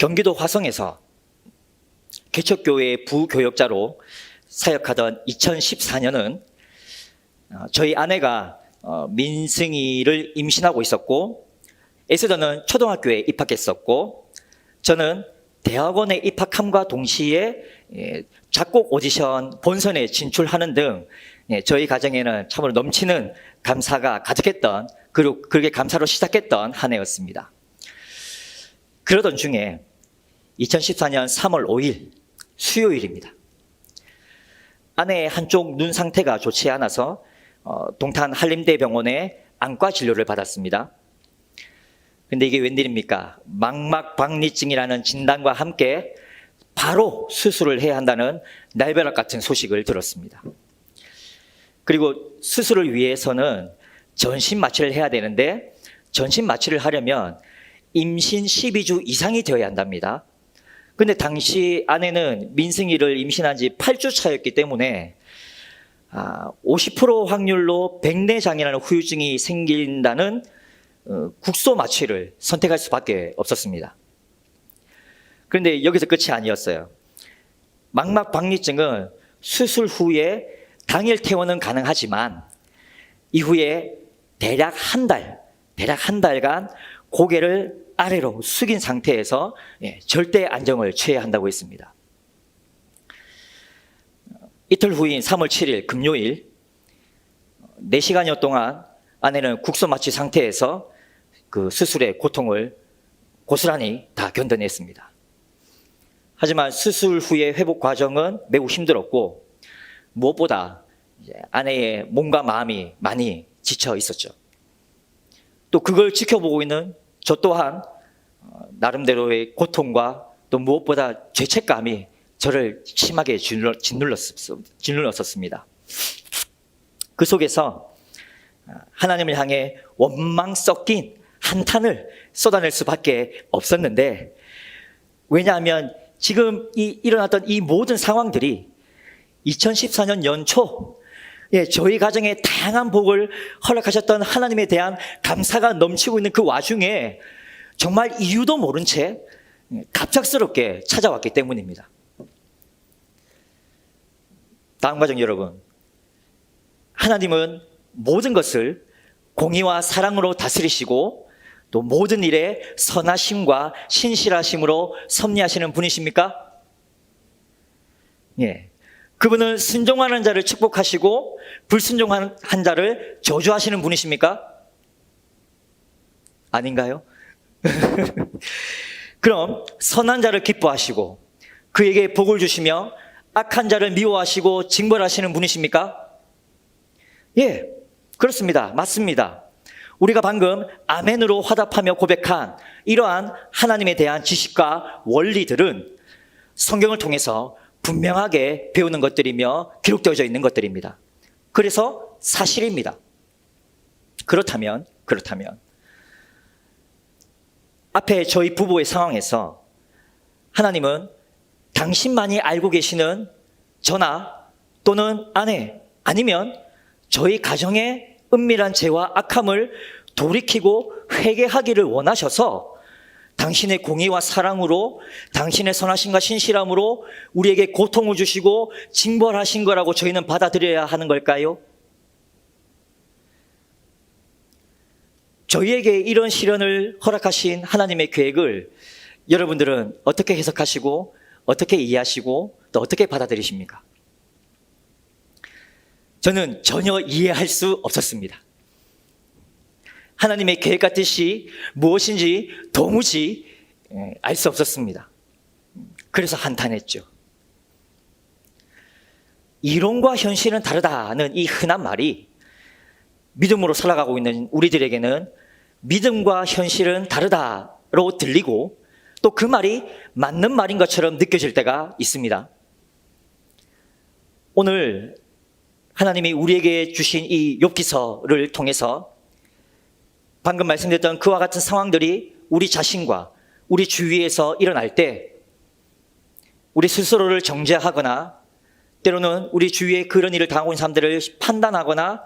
경기도 화성에서 개척교회 부교역자로 사역하던 2014년은 저희 아내가 민승이를 임신하고 있었고, 에스더는 초등학교에 입학했었고, 저는 대학원에 입학함과 동시에 작곡 오디션 본선에 진출하는 등 저희 가정에는 참으로 넘치는 감사가 가득했던, 그리고 그렇게 감사로 시작했던 한 해였습니다. 그러던 중에 2014년 3월 5일 수요일입니다. 아내의 한쪽 눈 상태가 좋지 않아서 동탄 한림대병원에 안과 진료를 받았습니다. 근데 이게 웬일입니까? 망막박리증이라는 진단과 함께 바로 수술을 해야 한다는 날벼락 같은 소식을 들었습니다. 그리고 수술을 위해서는 전신 마취를 해야 되는데, 전신 마취를 하려면 임신 12주 이상이 되어야 한답니다. 근데 당시 아내는 민승이를 임신한 지 8주 차였기 때문에 50% 확률로 백내장이라는 후유증이 생긴다는 국소 마취를 선택할 수밖에 없었습니다. 그런데 여기서 끝이 아니었어요. 망막박리증은 수술 후에 당일 퇴원은 가능하지만 이후에 대략 한 달간 고개를 아래로 숙인 상태에서 절대 안정을 취해야 한다고 했습니다. 이틀 후인 3월 7일 금요일 4시간여 동안 아내는 국소 마취 상태에서 그 수술의 고통을 고스란히 다 견뎌냈습니다. 하지만 수술 후의 회복 과정은 매우 힘들었고, 무엇보다 아내의 몸과 마음이 많이 지쳐 있었죠. 또 그걸 지켜보고 있는 저 또한 나름대로의 고통과 또 무엇보다 죄책감이 저를 심하게 짓눌렀었습니다. 그 속에서 하나님을 향해 원망 섞인 한탄을 쏟아낼 수밖에 없었는데, 왜냐하면 지금 일어났던 이 모든 상황들이 2014년 연초 저희 가정에 다양한 복을 허락하셨던 하나님에 대한 감사가 넘치고 있는 그 와중에 정말 이유도 모른 채 갑작스럽게 찾아왔기 때문입니다. 다음 가정 여러분, 하나님은 모든 것을 공의와 사랑으로 다스리시고 또 모든 일에 선하심과 신실하심으로 섭리하시는 분이십니까? 예. 그분은 순종하는 자를 축복하시고 불순종하는 자를 저주하시는 분이십니까? 아닌가요? 그럼 선한 자를 기뻐하시고 그에게 복을 주시며 악한 자를 미워하시고 징벌하시는 분이십니까? 예, 그렇습니다. 맞습니다. 우리가 방금 아멘으로 화답하며 고백한 이러한 하나님에 대한 지식과 원리들은 성경을 통해서 분명하게 배우는 것들이며 기록되어져 있는 것들입니다. 그래서 사실입니다. 그렇다면 앞에 저희 부부의 상황에서 하나님은 당신만이 알고 계시는 저나 또는 아내, 아니면 저희 가정의 은밀한 죄와 악함을 돌이키고 회개하기를 원하셔서 당신의 공의와 사랑으로, 당신의 선하심과 신실함으로 우리에게 고통을 주시고 징벌하신 거라고 저희는 받아들여야 하는 걸까요? 저희에게 이런 시련을 허락하신 하나님의 계획을 여러분들은 어떻게 해석하시고 어떻게 이해하시고 또 어떻게 받아들이십니까? 저는 전혀 이해할 수 없었습니다. 하나님의 계획과 뜻이 무엇인지 도무지 알 수 없었습니다. 그래서 한탄했죠. 이론과 현실은 다르다는 이 흔한 말이 믿음으로 살아가고 있는 우리들에게는 믿음과 현실은 다르다로 들리고 또 그 말이 맞는 말인 것처럼 느껴질 때가 있습니다. 오늘 하나님이 우리에게 주신 이 욥기서를 통해서 방금 말씀드렸던 그와 같은 상황들이 우리 자신과 우리 주위에서 일어날 때 우리 스스로를 정죄하거나 때로는 우리 주위에 그런 일을 당하고 있는 사람들을 판단하거나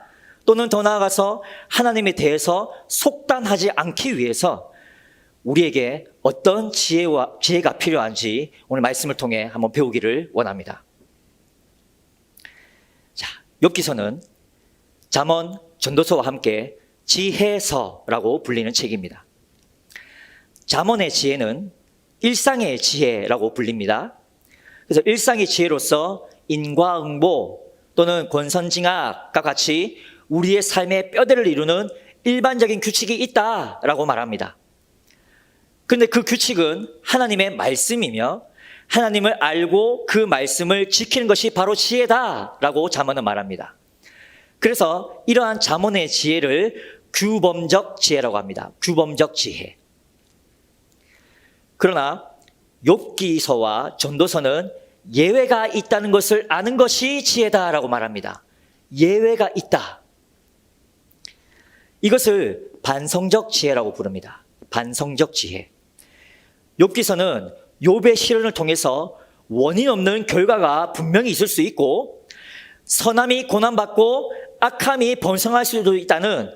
또는 더 나아가서 하나님에 대해서 속단하지 않기 위해서 우리에게 어떤 지혜가 필요한지 오늘 말씀을 통해 한번 배우기를 원합니다. 자, 욥기서는 잠언, 전도서와 함께 지혜서라고 불리는 책입니다. 잠언의 지혜는 일상의 지혜라고 불립니다. 그래서 일상의 지혜로서 인과응보 또는 권선징악과 같이 우리의 삶의 뼈대를 이루는 일반적인 규칙이 있다라고 말합니다. 그런데 그 규칙은 하나님의 말씀이며 하나님을 알고 그 말씀을 지키는 것이 바로 지혜다라고 잠언은 말합니다. 그래서 이러한 잠언의 지혜를 규범적 지혜라고 합니다. 규범적 지혜. 그러나 욥기서와 전도서는 예외가 있다는 것을 아는 것이 지혜다라고 말합니다. 예외가 있다. 이것을 반성적 지혜라고 부릅니다. 반성적 지혜. 욥기서는 욥의 시련을 통해서 원인 없는 결과가 분명히 있을 수 있고 선함이 고난받고 악함이 번성할 수도 있다는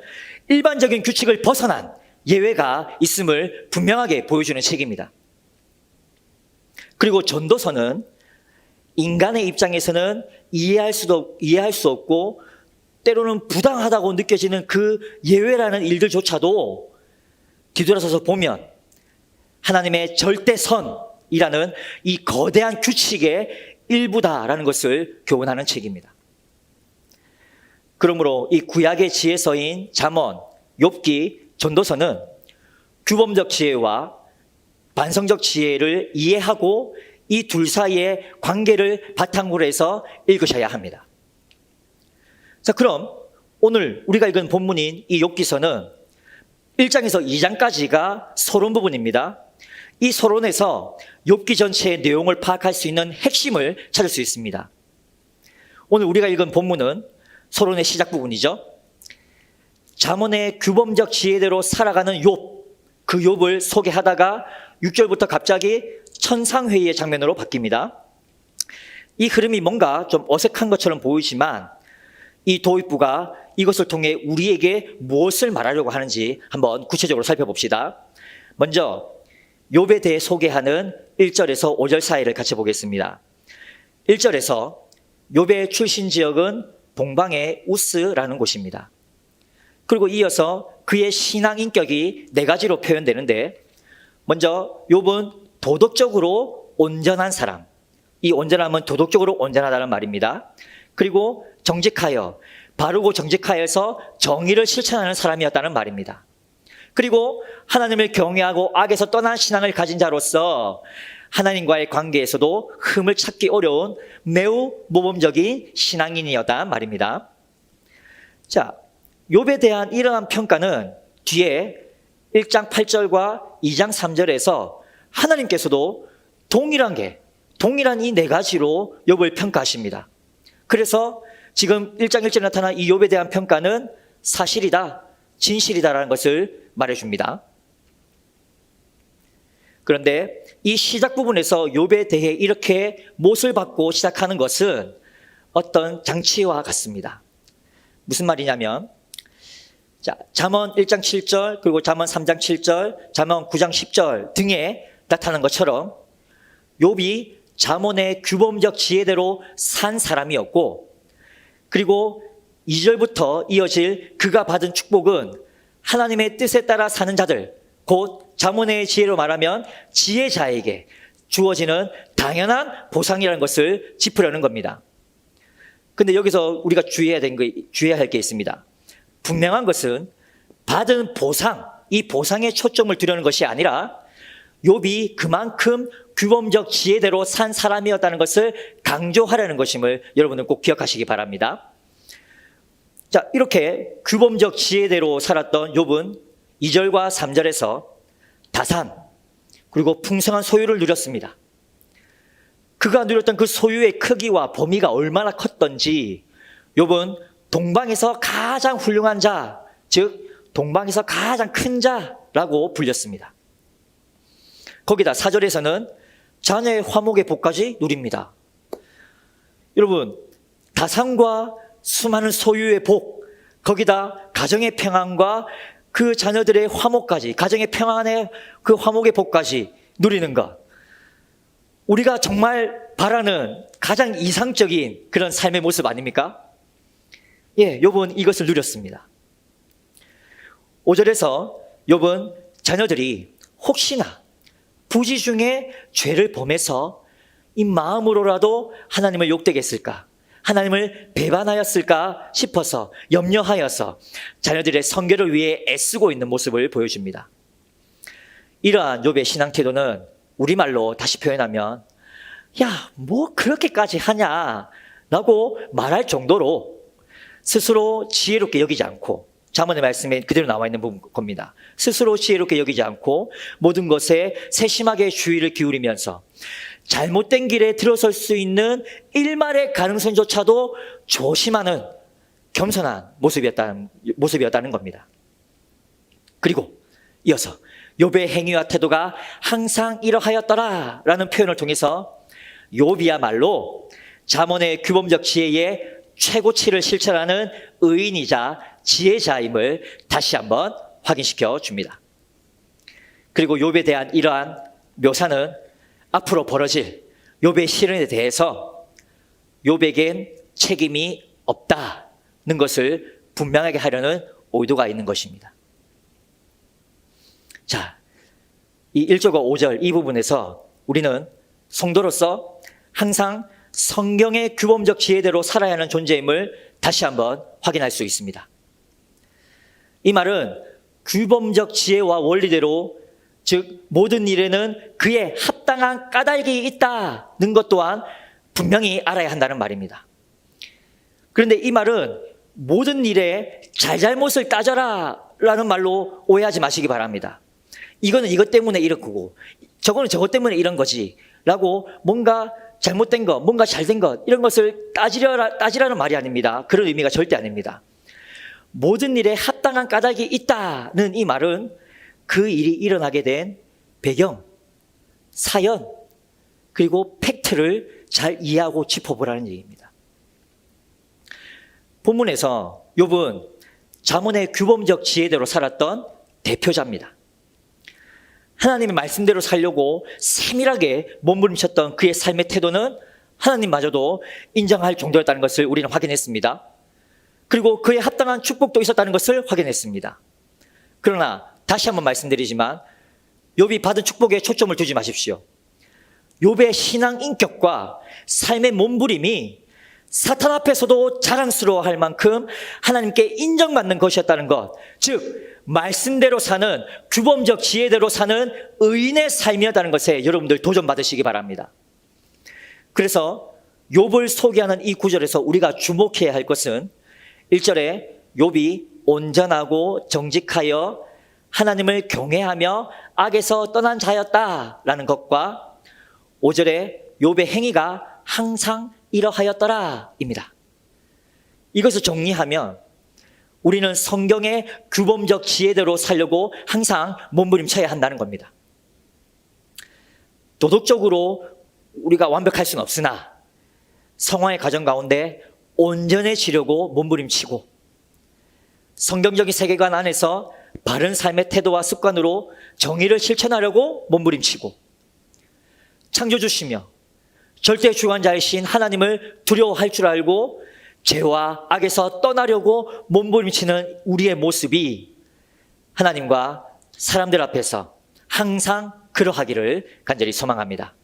일반적인 규칙을 벗어난 예외가 있음을 분명하게 보여주는 책입니다. 그리고 전도서는 인간의 입장에서는 이해할 수 없고 때로는 부당하다고 느껴지는 그 예외라는 일들조차도 뒤돌아서서 보면 하나님의 절대선이라는 이 거대한 규칙의 일부다라는 것을 교훈하는 책입니다. 그러므로 이 구약의 지혜서인 잠언, 욥기, 전도서는 규범적 지혜와 반성적 지혜를 이해하고 이 둘 사이의 관계를 바탕으로 해서 읽으셔야 합니다. 자, 그럼 오늘 우리가 읽은 본문인 이 욥기서는 1장에서 2장까지가 서론 부분입니다. 이 서론에서 욥기 전체의 내용을 파악할 수 있는 핵심을 찾을 수 있습니다. 오늘 우리가 읽은 본문은 서론의 시작 부분이죠. 잠언의 규범적 지혜대로 살아가는 욥, 그 욥을 소개하다가 6절부터 갑자기 천상회의의 장면으로 바뀝니다. 이 흐름이 뭔가 좀 어색한 것처럼 보이지만 이 도입부가 이것을 통해 우리에게 무엇을 말하려고 하는지 한번 구체적으로 살펴봅시다. 먼저 욥에 대해 소개하는 1절에서 5절 사이를 같이 보겠습니다. 1절에서 욥의 출신 지역은 동방의 우스라는 곳입니다. 그리고 이어서 그의 신앙 인격이 4가지로 표현되는데 먼저 욥은 도덕적으로 온전한 사람, 이 온전함은 도덕적으로 온전하다는 말입니다. 그리고 정직하여, 바르고 정직하여서 정의를 실천하는 사람이었다는 말입니다. 그리고 하나님을 경외하고 악에서 떠난 신앙을 가진 자로서 하나님과의 관계에서도 흠을 찾기 어려운 매우 모범적인 신앙인이었단 말입니다. 자, 욥에 대한 이러한 평가는 뒤에 1장 8절과 2장 3절에서 하나님께서도 동일한 이 4가지로 욥을 평가하십니다. 그래서 지금 1장 1절에 나타난 이 욥에 대한 평가는 사실이다, 진실이다라는 것을 말해줍니다. 그런데 이 시작 부분에서 욥에 대해 이렇게 못을 받고 시작하는 것은 어떤 장치와 같습니다. 무슨 말이냐면 자, 잠언 1장 7절 그리고 잠언 3장 7절, 잠언 9장 10절 등에 나타난 것처럼 욥이 잠언의 규범적 지혜대로 산 사람이었고 그리고 2절부터 이어질 그가 받은 축복은 하나님의 뜻에 따라 사는 자들, 곧 잠언의 지혜로 말하면 지혜자에게 주어지는 당연한 보상이라는 것을 짚으려는 겁니다. 근데 여기서 우리가 주의해야 할 게 있습니다. 분명한 것은 받은 보상, 이 보상에 초점을 두려는 것이 아니라 욥이 그만큼 규범적 지혜대로 산 사람이었다는 것을 강조하려는 것임을 여러분은 꼭 기억하시기 바랍니다. 자, 이렇게 규범적 지혜대로 살았던 욥은 2절과 3절에서 다산 그리고 풍성한 소유를 누렸습니다. 그가 누렸던 그 소유의 크기와 범위가 얼마나 컸던지 욥은 동방에서 가장 훌륭한 자, 즉 동방에서 가장 큰 자라고 불렸습니다. 거기다 4절에서는 자녀의 화목의 복까지 누립니다. 여러분, 다산과 수많은 소유의 복, 거기다 가정의 평안과 그 자녀들의 화목까지, 가정의 평안의 그 화목의 복까지 누리는 것. 우리가 정말 바라는 가장 이상적인 그런 삶의 모습 아닙니까? 예, 욥은 이것을 누렸습니다. 5절에서 욥은 자녀들이 혹시나 부지 중에 죄를 범해서 이 마음으로라도 하나님을 욕되게 했을까, 하나님을 배반하였을까 싶어서 염려하여서 자녀들의 성결을 위해 애쓰고 있는 모습을 보여줍니다. 이러한 욥의 신앙 태도는 우리말로 다시 표현하면 야, 뭐 그렇게까지 하냐 라고 말할 정도로 스스로 지혜롭게 여기지 않고, 잠언의 말씀에 그대로 나와 있는 겁니다. 스스로 지혜롭게 여기지 않고 모든 것에 세심하게 주의를 기울이면서 잘못된 길에 들어설 수 있는 일말의 가능성조차도 조심하는 겸손한 모습이었다는 겁니다. 그리고 이어서 욥의 행위와 태도가 항상 이러하였더라 라는 표현을 통해서 욥이야말로 잠언의 규범적 지혜의 최고치를 실천하는 의인이자 지혜자임을 다시 한번 확인시켜 줍니다. 그리고 욥에 대한 이러한 묘사는 앞으로 벌어질 욥의 시련에 대해서 욥에겐 책임이 없다는 것을 분명하게 하려는 의도가 있는 것입니다. 자, 이 1절과 5절 이 부분에서 우리는 성도로서 항상 성경의 규범적 지혜대로 살아야 하는 존재임을 다시 한번 확인할 수 있습니다. 이 말은 규범적 지혜와 원리대로, 즉 모든 일에는 그에 합당한 까닭이 있다는 것 또한 분명히 알아야 한다는 말입니다. 그런데 이 말은 모든 일에 잘잘못을 따져라 라는 말로 오해하지 마시기 바랍니다. 이거는 이것 때문에 이런 거고 저거는 저것 때문에 이런 거지 라고 뭔가 잘못된 것, 뭔가 잘된 것 이런 것을 따지라는 말이 아닙니다. 그런 의미가 절대 아닙니다. 모든 일에 합당한 까닭이 있다는 이 말은 그 일이 일어나게 된 배경, 사연, 그리고 팩트를 잘 이해하고 짚어보라는 얘기입니다. 본문에서 욥은 잠언의 규범적 지혜대로 살았던 대표자입니다. 하나님의 말씀대로 살려고 세밀하게 몸부림쳤던 그의 삶의 태도는 하나님마저도 인정할 정도였다는 것을 우리는 확인했습니다. 그리고 그에 합당한 축복도 있었다는 것을 확인했습니다. 그러나 다시 한번 말씀드리지만 욥이 받은 축복에 초점을 두지 마십시오. 욥의 신앙 인격과 삶의 몸부림이 사탄 앞에서도 자랑스러워할 만큼 하나님께 인정받는 것이었다는 것, 즉 말씀대로 사는, 규범적 지혜대로 사는 의인의 삶이었다는 것에 여러분들 도전받으시기 바랍니다. 그래서 욥을 소개하는 이 구절에서 우리가 주목해야 할 것은 1절에 욥이 온전하고 정직하여 하나님을 경외하며 악에서 떠난 자였다라는 것과 5절에 욥의 행위가 항상 이러하였더라 입니다. 이것을 정리하면 우리는 성경의 규범적 지혜대로 살려고 항상 몸부림쳐야 한다는 겁니다. 도덕적으로 우리가 완벽할 수는 없으나 성화의 과정 가운데 온전해지려고 몸부림치고 성경적인 세계관 안에서 바른 삶의 태도와 습관으로 정의를 실천하려고 몸부림치고 창조주시며 절대 주관자이신 하나님을 두려워할 줄 알고 죄와 악에서 떠나려고 몸부림치는 우리의 모습이 하나님과 사람들 앞에서 항상 그러하기를 간절히 소망합니다.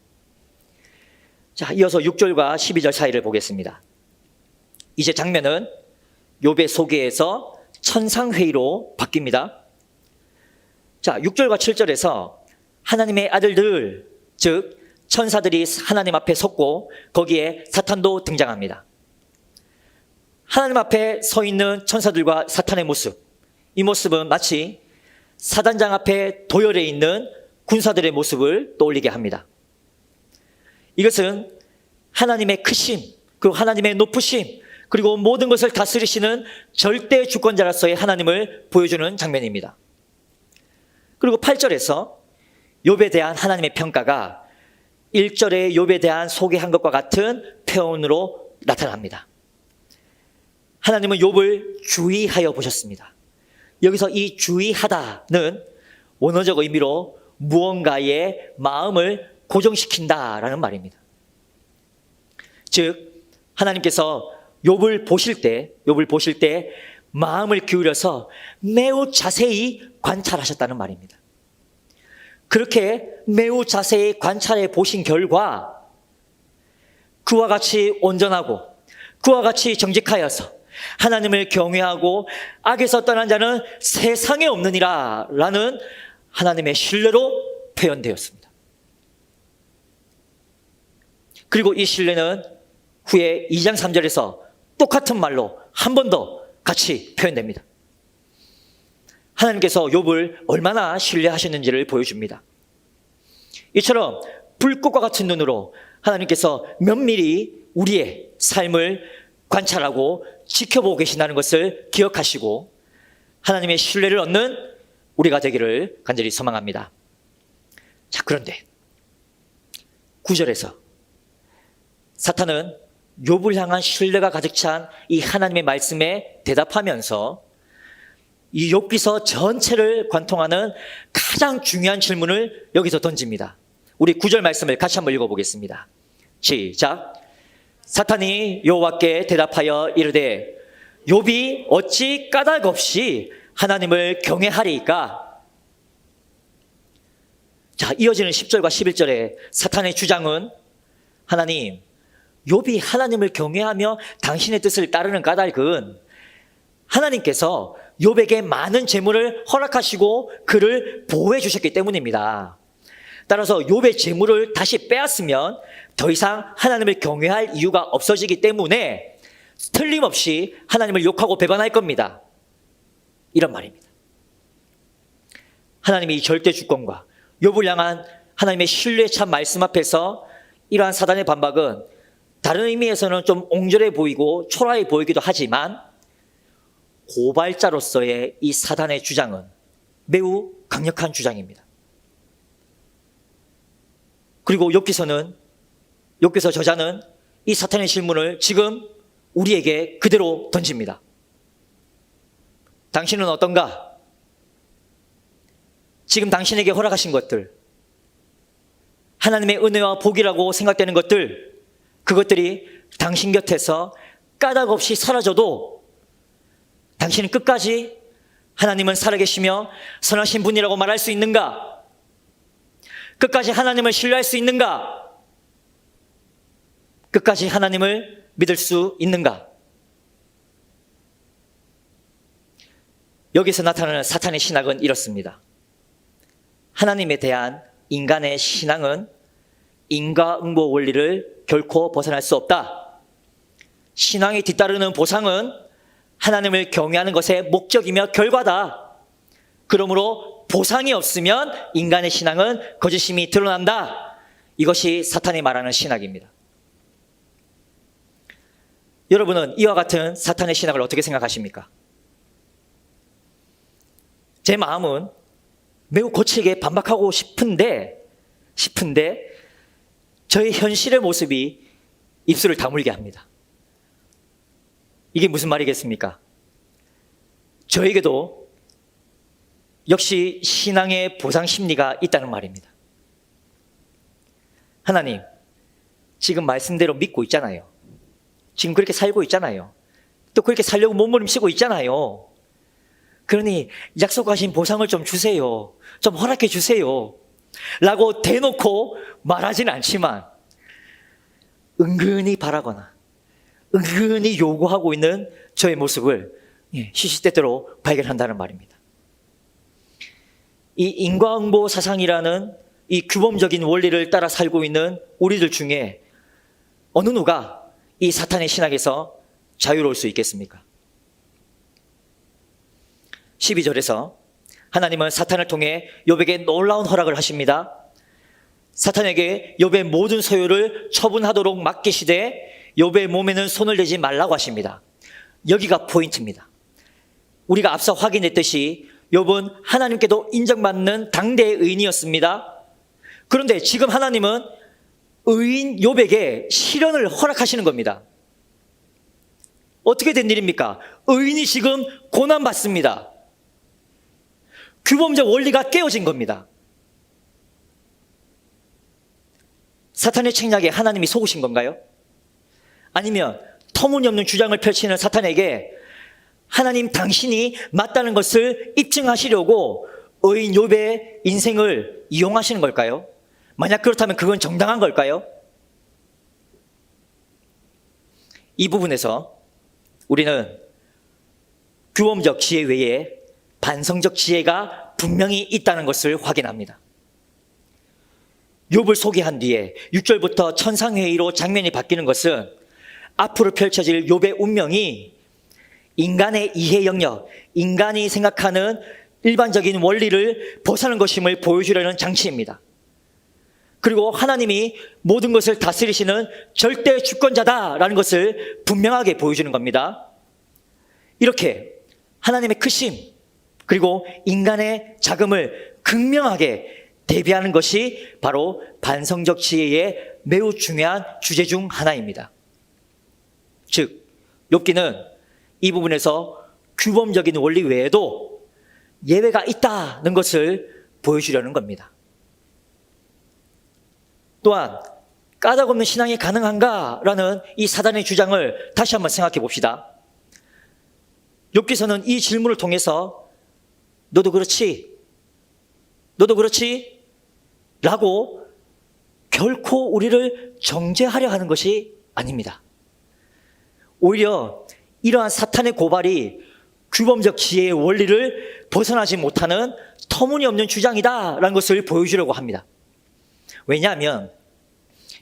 자, 이어서 6절과 12절 사이를 보겠습니다. 이제 장면은 욥의 소개에서 천상회의로 바뀝니다. 자, 6절과 7절에서 하나님의 아들들, 즉 천사들이 하나님 앞에 섰고 거기에 사탄도 등장합니다. 하나님 앞에 서 있는 천사들과 사탄의 모습, 이 모습은 마치 사단장 앞에 도열해 있는 군사들의 모습을 떠올리게 합니다. 이것은 하나님의 크심, 그리고 하나님의 높으심, 그리고 모든 것을 다스리시는 절대 주권자로서의 하나님을 보여주는 장면입니다. 그리고 8절에서 욥에 대한 하나님의 평가가 1절에 욥에 대한 소개한 것과 같은 표현으로 나타납니다. 하나님은 욥을 주의하여 보셨습니다. 여기서 이 주의하다는 원어적 의미로 무언가의 마음을 고정시킨다라는 말입니다. 즉 하나님께서 욥을 보실 때 마음을 기울여서 매우 자세히 관찰하셨다는 말입니다. 그렇게 매우 자세히 관찰해 보신 결과 그와 같이 온전하고 그와 같이 정직하여서 하나님을 경외하고 악에서 떠난 자는 세상에 없느니라 라는 하나님의 신뢰로 표현되었습니다. 그리고 이 신뢰는 후에 2장 3절에서 똑같은 말로 한 번 더 같이 표현됩니다. 하나님께서 욥을 얼마나 신뢰하셨는지를 보여줍니다. 이처럼 불꽃과 같은 눈으로 하나님께서 면밀히 우리의 삶을 관찰하고 지켜보고 계신다는 것을 기억하시고 하나님의 신뢰를 얻는 우리가 되기를 간절히 소망합니다. 자, 그런데 9절에서 사탄은 욥을 향한 신뢰가 가득 찬 이 하나님의 말씀에 대답하면서 이 욥기서 전체를 관통하는 가장 중요한 질문을 여기서 던집니다. 우리 9절 말씀을 같이 한번 읽어보겠습니다. 시작. 사탄이 여호와께 대답하여 이르되 욥이 어찌 까닭 없이 하나님을 경외하리이까? 자, 이어지는 10절과 11절에 사탄의 주장은 하나님, 욥이 하나님을 경외하며 당신의 뜻을 따르는 까닭은 하나님께서 욥에게 많은 재물을 허락하시고 그를 보호해 주셨기 때문입니다. 따라서 욥의 재물을 다시 빼앗으면 더 이상 하나님을 경외할 이유가 없어지기 때문에 틀림없이 하나님을 욕하고 배반할 겁니다. 이런 말입니다. 하나님의 절대 주권과 욥을 향한 하나님의 신뢰에 찬 말씀 앞에서 이러한 사단의 반박은 다른 의미에서는 좀 옹졸해 보이고 초라해 보이기도 하지만 고발자로서의 이 사단의 주장은 매우 강력한 주장입니다. 그리고 욥기서 저자는 이 사탄의 질문을 지금 우리에게 그대로 던집니다. 당신은 어떤가? 지금 당신에게 허락하신 것들, 하나님의 은혜와 복이라고 생각되는 것들, 그것들이 당신 곁에서 까닭 없이 사라져도 당신은 끝까지 하나님은 살아계시며 선하신 분이라고 말할 수 있는가? 끝까지 하나님을 신뢰할 수 있는가? 끝까지 하나님을 믿을 수 있는가? 여기서 나타나는 사탄의 신학은 이렇습니다. 하나님에 대한 인간의 신앙은 인과응보 원리를 결코 벗어날 수 없다. 신앙이 뒤따르는 보상은 하나님을 경외하는 것의 목적이며 결과다. 그러므로 보상이 없으면 인간의 신앙은 거짓임이 드러난다. 이것이 사탄이 말하는 신학입니다. 여러분은 이와 같은 사탄의 신학을 어떻게 생각하십니까? 제 마음은 매우 거칠게 반박하고 싶은데 저의 현실의 모습이 입술을 다물게 합니다. 이게 무슨 말이겠습니까? 저에게도 역시 신앙의 보상 심리가 있다는 말입니다. 하나님, 지금 말씀대로 믿고 있잖아요. 지금 그렇게 살고 있잖아요. 또 그렇게 살려고 몸부림치고 있잖아요. 그러니 약속하신 보상을 좀 주세요. 좀 허락해 주세요. 라고 대놓고 말하지는 않지만 은근히 바라거나 은근히 요구하고 있는 저의 모습을 시시때때로 발견한다는 말입니다. 이 인과응보 사상이라는 이 규범적인 원리를 따라 살고 있는 우리들 중에 어느 누가 이 사탄의 신학에서 자유로울 수 있겠습니까? 12절에서 하나님은 사탄을 통해 욥에게 놀라운 허락을 하십니다. 사탄에게 욥의 모든 소유를 처분하도록 맡기시되 욥의 몸에는 손을 대지 말라고 하십니다. 여기가 포인트입니다. 우리가 앞서 확인했듯이 욥은 하나님께도 인정받는 당대의 의인이었습니다. 그런데 지금 하나님은 의인 욥에게 시련을 허락하시는 겁니다. 어떻게 된 일입니까? 의인이 지금 고난받습니다. 규범적 원리가 깨어진 겁니다. 사탄의 책략에 하나님이 속으신 건가요? 아니면 터무니없는 주장을 펼치는 사탄에게 하나님 당신이 맞다는 것을 입증하시려고 의인 욥의 인생을 이용하시는 걸까요? 만약 그렇다면 그건 정당한 걸까요? 이 부분에서 우리는 규범적 지혜 외에 반성적 지혜가 분명히 있다는 것을 확인합니다. 욥을 소개한 뒤에 6절부터 천상회의로 장면이 바뀌는 것은 앞으로 펼쳐질 욥의 운명이 인간의 이해 영역, 인간이 생각하는 일반적인 원리를 벗어나는 것임을 보여주려는 장치입니다. 그리고 하나님이 모든 것을 다스리시는 절대 주권자다라는 것을 분명하게 보여주는 겁니다. 이렇게 하나님의 크심 그리고 인간의 작음을 극명하게 대비하는 것이 바로 반성적 지혜의 매우 중요한 주제 중 하나입니다. 즉, 욥기는 이 부분에서 규범적인 원리 외에도 예외가 있다는 것을 보여주려는 겁니다. 또한 까닭없는 신앙이 가능한가라는 이 사단의 주장을 다시 한번 생각해 봅시다. 욥기서는 이 질문을 통해서 너도 그렇지? 너도 그렇지? 라고 결코 우리를 정죄하려 하는 것이 아닙니다. 오히려 이러한 사탄의 고발이 규범적 지혜의 원리를 벗어나지 못하는 터무니없는 주장이다라는 것을 보여주려고 합니다. 왜냐하면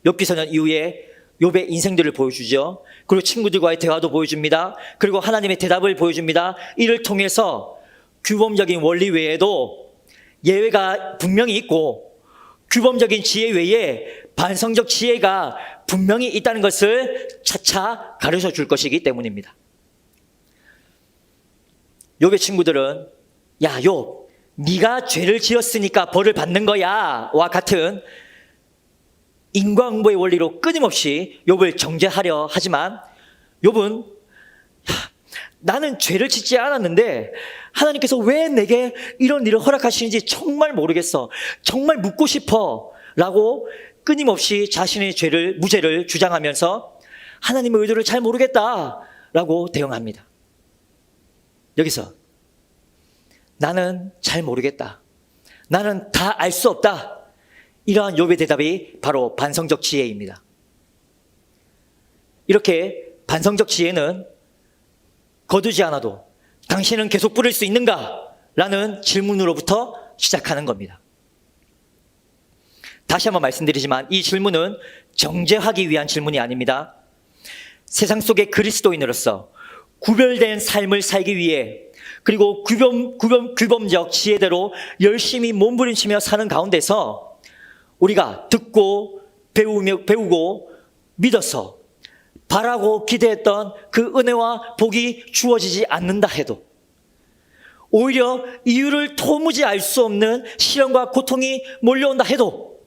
욥기서는 이후에 욥의 인생들을 보여주죠. 그리고 친구들과의 대화도 보여줍니다. 그리고 하나님의 대답을 보여줍니다. 이를 통해서 규범적인 원리 외에도 예외가 분명히 있고 규범적인 지혜 외에 반성적 지혜가 분명히 있다는 것을 차차 가르쳐 줄 것이기 때문입니다. 욥의 친구들은 야, 욥, 네가 죄를 지었으니까 벌을 받는 거야 와 같은 인과응보의 원리로 끊임없이 욥을 정죄하려 하지만 욥은 나는 죄를 짓지 않았는데 하나님께서 왜 내게 이런 일을 허락하시는지 정말 모르겠어. 정말 묻고 싶어. 라고 끊임없이 자신의 무죄를 주장하면서 하나님의 의도를 잘 모르겠다. 라고 대응합니다. 여기서 나는 잘 모르겠다. 나는 다 알 수 없다. 이러한 욥의 대답이 바로 반성적 지혜입니다. 이렇게 반성적 지혜는 거두지 않아도 당신은 계속 부를 수 있는가? 라는 질문으로부터 시작하는 겁니다. 다시 한번 말씀드리지만 이 질문은 정죄하기 위한 질문이 아닙니다. 세상 속의 그리스도인으로서 구별된 삶을 살기 위해 그리고 규범적 지혜대로 열심히 몸부림치며 사는 가운데서 우리가 듣고 배우고 믿어서 바라고 기대했던 그 은혜와 복이 주어지지 않는다 해도 오히려 이유를 도무지 알 수 없는 시련과 고통이 몰려온다 해도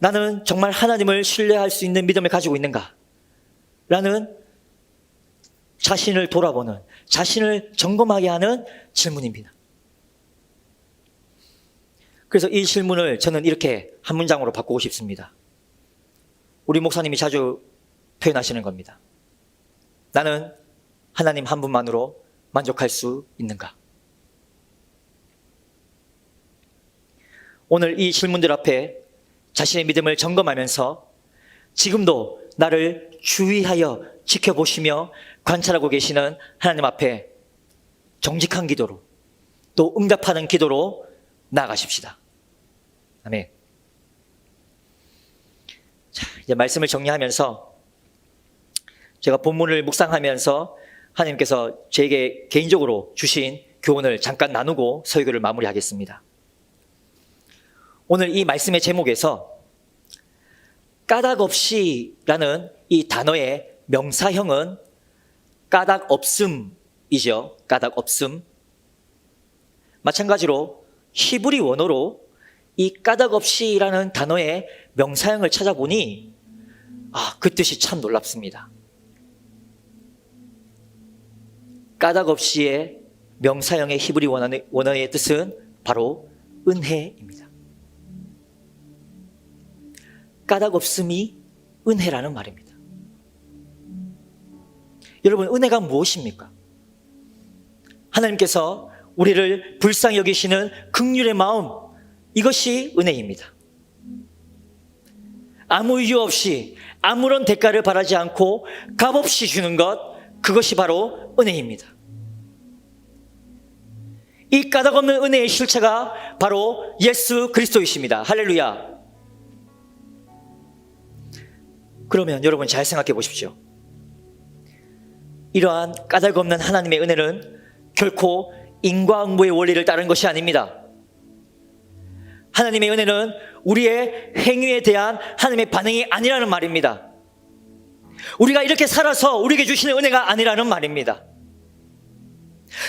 나는 정말 하나님을 신뢰할 수 있는 믿음을 가지고 있는가? 라는 자신을 돌아보는, 자신을 점검하게 하는 질문입니다. 그래서 이 질문을 저는 이렇게 한 문장으로 바꾸고 싶습니다. 우리 목사님이 자주 표현하시는 겁니다. 나는 하나님 한 분만으로 만족할 수 있는가? 오늘 이 질문들 앞에 자신의 믿음을 점검하면서 지금도 나를 주의하여 지켜보시며 관찰하고 계시는 하나님 앞에 정직한 기도로 또 응답하는 기도로 나아가십시다. 아멘. 자, 이제 말씀을 정리하면서 제가 본문을 묵상하면서 하나님께서 저에게 개인적으로 주신 교훈을 잠깐 나누고 설교를 마무리하겠습니다. 오늘 이 말씀의 제목에서 까닭 없이라는 이 단어의 명사형은 까닭 없음이죠. 까닭 없음. 마찬가지로 히브리 원어로 이 까닭 없이라는 단어의 명사형을 찾아보니 그 뜻이 참 놀랍습니다. 까닭 없이의 명사형의 히브리 원어의 뜻은 바로 은혜입니다. 까닭 없음이 은혜라는 말입니다. 여러분, 은혜가 무엇입니까? 하나님께서 우리를 불쌍히 여기시는 긍휼의 마음, 이것이 은혜입니다. 아무 이유 없이 아무런 대가를 바라지 않고 값없이 주는 것, 그것이 바로 은혜입니다. 이 까닭없는 은혜의 실체가 바로 예수 그리스도이십니다. 할렐루야. 그러면 여러분 잘 생각해 보십시오. 이러한 까닭없는 하나님의 은혜는 결코 인과응보의 원리를 따른 것이 아닙니다. 하나님의 은혜는 우리의 행위에 대한 하나님의 반응이 아니라는 말입니다. 우리가 이렇게 살아서 우리에게 주시는 은혜가 아니라는 말입니다.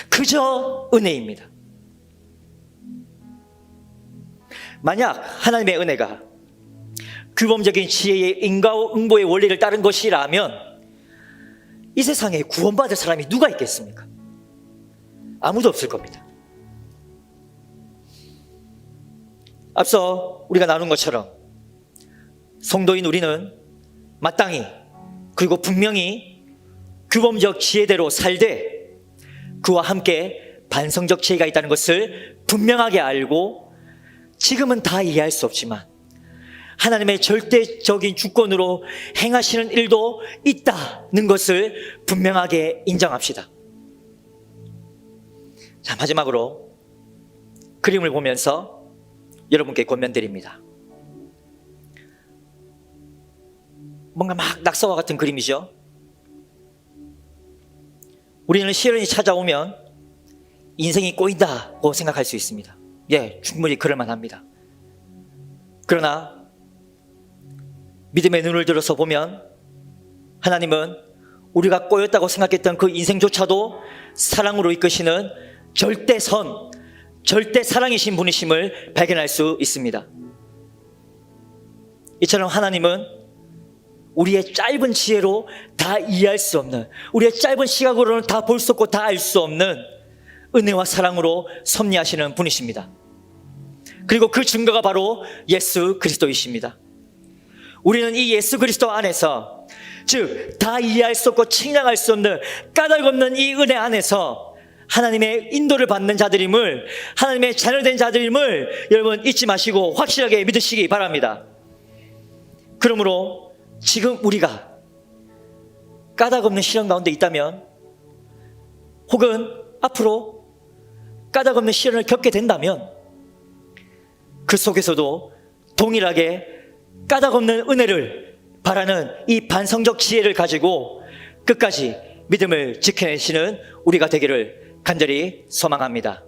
그저 은혜입니다. 만약 하나님의 은혜가 규범적인 지혜의 인과응보의 원리를 따른 것이라면 이 세상에 구원받을 사람이 누가 있겠습니까? 아무도 없을 겁니다. 앞서 우리가 나눈 것처럼 성도인 우리는 마땅히 그리고 분명히 규범적 지혜대로 살되 그와 함께 반성적 지혜가 있다는 것을 분명하게 알고 지금은 다 이해할 수 없지만 하나님의 절대적인 주권으로 행하시는 일도 있다는 것을 분명하게 인정합시다. 자, 마지막으로 그림을 보면서 여러분께 권면드립니다. 뭔가 막 낙서와 같은 그림이죠. 우리는 시련이 찾아오면 인생이 꼬인다고 생각할 수 있습니다. 예, 충분히 그럴만합니다. 그러나 믿음의 눈을 들어서 보면 하나님은 우리가 꼬였다고 생각했던 그 인생조차도 사랑으로 이끄시는 절대선, 절대 사랑이신 분이심을 발견할 수 있습니다. 이처럼 하나님은 우리의 짧은 지혜로 다 이해할 수 없는, 우리의 짧은 시각으로는 다 볼 수 없고 다 알 수 없는 은혜와 사랑으로 섭리하시는 분이십니다. 그리고 그 증거가 바로 예수 그리스도이십니다. 우리는 이 예수 그리스도 안에서, 즉 다 이해할 수 없고 측량할 수 없는 까닭 없는 이 은혜 안에서 하나님의 인도를 받는 자들임을, 하나님의 자녀된 자들임을 여러분 잊지 마시고 확실하게 믿으시기 바랍니다. 그러므로 지금 우리가 까닭 없는 시련 가운데 있다면, 혹은 앞으로 까닭 없는 시련을 겪게 된다면 그 속에서도 동일하게 까닭 없는 은혜를 바라는 이 반성적 지혜를 가지고 끝까지 믿음을 지켜내시는 우리가 되기를 간절히 소망합니다.